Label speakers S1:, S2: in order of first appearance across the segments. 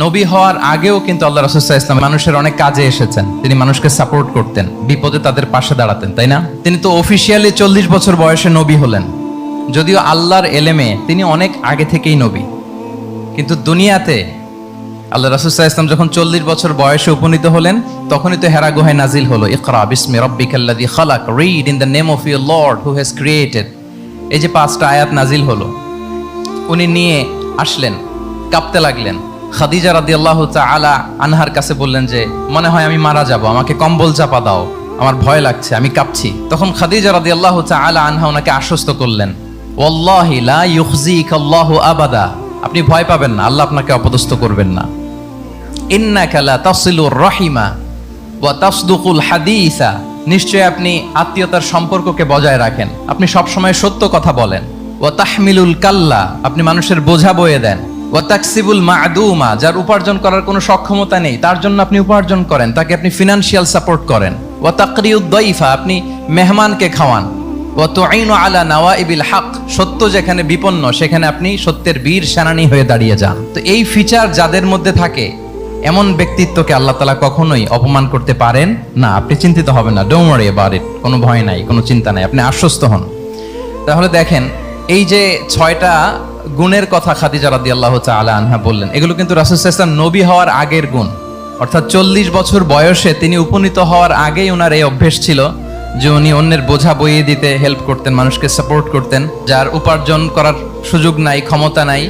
S1: নবী হওয়ার আগেও কিন্তু আল্লাহ রাসূল সাল্লাল্লাহু আলাইহি ওয়াসাল্লাম মানুষের অনেক কাজে এসেছেন। তিনি মানুষকে সাপোর্ট করতেন, বিপদে তাদের পাশে দাঁড়াতেন, তাই না? তিনি তো অফিসিয়ালি 40 বছর বয়সে নবী হলেন, যদিও আল্লাহর এলেমে তিনি অনেক আগে থেকেই নবী। কিন্তু দুনিয়াতে আল্লাহ রাসূল সাল্লাল্লাহু আলাইহি ওয়াসাল্লাম যখন 40 বছর বয়সে উপনীত হলেন, তখনই তো হেরা গুহায় নাজিল হলো, ইকরা বিসমি রাব্বিকাল্লাযী খালাক, read in the name of your Lord who has created. এই যে 5টা আয়াত নাজিল হলো, উনি নিয়ে আসলেন, কাঁপতে লাগলেন। খাদিজা রাদিয়াল্লাহু তাআলা আনহার কাছে বললেন যে মনে হয় আমি মারা যাব, আমাকে কম্বল চাপা দাও, আমার ভয় লাগছে, আমি কাঁপছি। তখন খাদিজা রাদিয়াল্লাহু তাআলা আনহা ওনাকে আশ্বস্ত করলেন, ওয়াল্লাহি লা ইউখজিকাল্লাহু আবাদা, আপনি ভয় পাবেন না, আল্লাহ আপনাকে অপদস্থ করবেন না। ইন্নাকা লা তাসিলুর রাহিমা ওয়া তাসদুকুল হাদিসা, নিশ্চয় আপনি আত্মীয়তার সম্পর্ককে বজায় রাখেন, আপনি সবসময় সত্য কথা বলেন। ওয়া তাহমিলুল কাল্লা, আপনি মানুষের বোঝা বয়ে দেন। ওয়া তাকসিবুল মা'দুমা, যার উপার্জন করার কোনো সক্ষমতা নেই তার জন্য আপনি উপার্জন করেন, তাকে আপনি ফিনান্সিয়াল সাপোর্ট করেন। ওয়া তাকরিউদ দাইফা, আপনি মেহমানকে খাওয়ান। ওয়া তুঈনু আলা নাওয়াইবিল হক, সত্য যেখানে বিপন্ন সেখানে আপনি সত্যের বীর সেনানী হয়ে দাঁড়িয়ে যান। তো এই ফিচার যাদের মধ্যে থাকে, এমন ব্যক্তিত্বকে আল্লাহ তাআলা কখনোই অপমান করতে পারেন না। আপনি চিন্তিত হবেন না, ডোন্ট ওয়ারি অ্যাবাউট ইট, কোনো ভয় নাই, কোনো চিন্তা নাই, আপনি আশ্বস্ত হন। তাহলে দেখেন, এই যে 6টা গুণের কথা খাদিজা রাদিয়াল্লাহু তাআলা আনহা বললেন, এগুলো কিন্তু রাসূল সাল্লাল্লাহু আলাইহি ওয়াসাল্লাম নবী হওয়ার আগের গুণ। অর্থাৎ 40 বছর বয়সে তিনি উপনীত হওয়ার আগেই ওনার এই অভ্যেস ছিল যে উনি অন্যের বোঝা বইয়ে দিতে হেল্প করতেন, মানুষকে সাপোর্ট করতেন। যার উপার্জন করার সুযোগ নাই, ক্ষমতা নাই,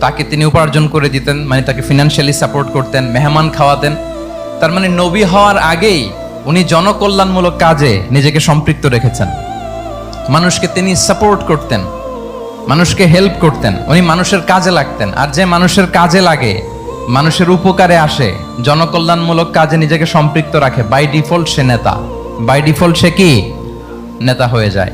S1: তাকে তিনি উপার্জন করে দিতেন, মানে তাকে ফিনান্সিয়ালি সাপোর্ট করতেন, মেহমান খাওয়াতেন। তার মানে নবী হওয়ার আগেই উনি জনকল্যাণমূলক কাজে নিজেকে সম্পৃক্ত রেখেছেন। মানুষকে তিনি সাপোর্ট করতেন, মানুষকে হেল্প করতেন, উনি মানুষের কাজে লাগতেন। আর যে মানুষের কাজে লাগে, মানুষের উপকারে আসে, জনকল্যাণমূলক কাজে নিজেকে সম্পৃক্ত রাখে, বাই ডিফল্ট সে নেতা, বাই ডিফল্ট সে কি নেতা হয়ে যায়।